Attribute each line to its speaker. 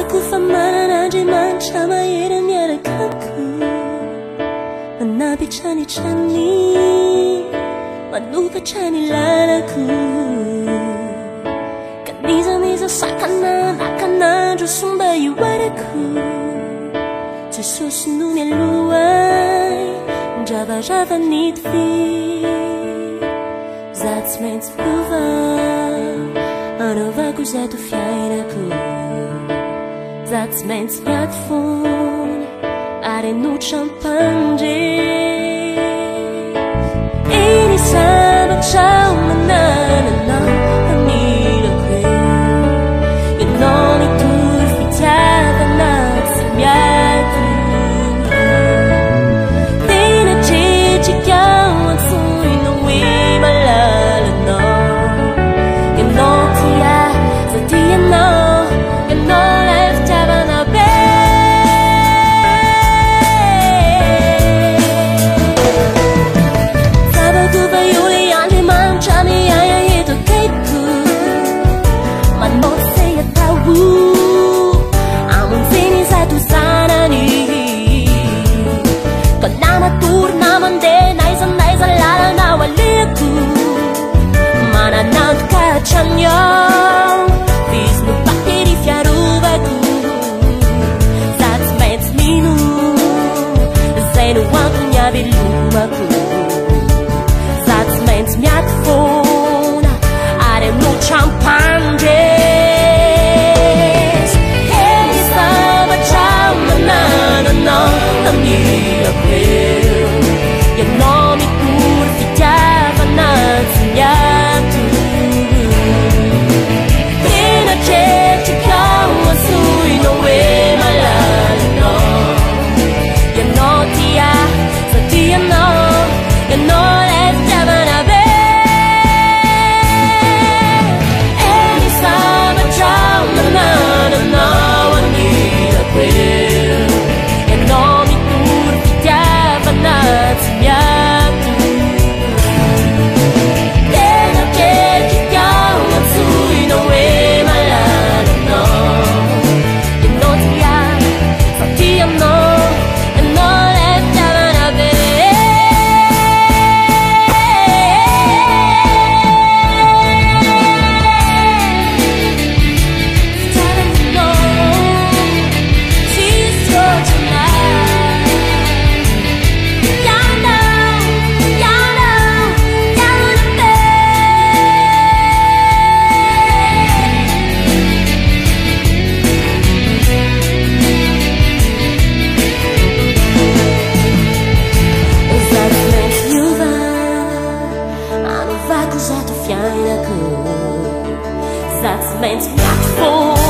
Speaker 1: Zavako fa manan'Andriamanitra mahery miarakako, manapitranitrany, manovatra ny lalako. Kanizaniza sakana nakanandro somba ioarako, Jesosy no mialohay ndravarava nidivy. Za tsy maintsy miova anaovako zato fiainako, za tsy maintsy miady foana ary hanotra ampandresy. Iny zavatra manananao hamirako eo, ianao mitory fitiavana tsy miady. Tena tretrika antsoina hoe malalanao, ianao tia za tianao, ianao lay fitiavana be. Zavako fa io le Andriamanitra miaia eto akaiko, manao se atao amonjeny zato zanany. Ka namatory namandeha naiza naiza lalana ao aleko, mananantoka hatrany ao izy no batery fiarovako. Za tsy maintsy mino zay no antony havelomako, za tsy maintsy miady foana ary hanotra ampandresy. Eny zavatra manananao hamirako eo, ianao mitory fitiavana tsy miady. Tena tretrika antsoina hoe malalanao, ianao tia za tianao, ianao lay fitiavana be. Eny zavatra manananao hamirako eo, ianao mitory fitiavana tsy miady. Tena tretrika antsoina hoe malalanao, ianao tia za tianao, ianao lay fitiavana be. Za tsy maintsy miady foana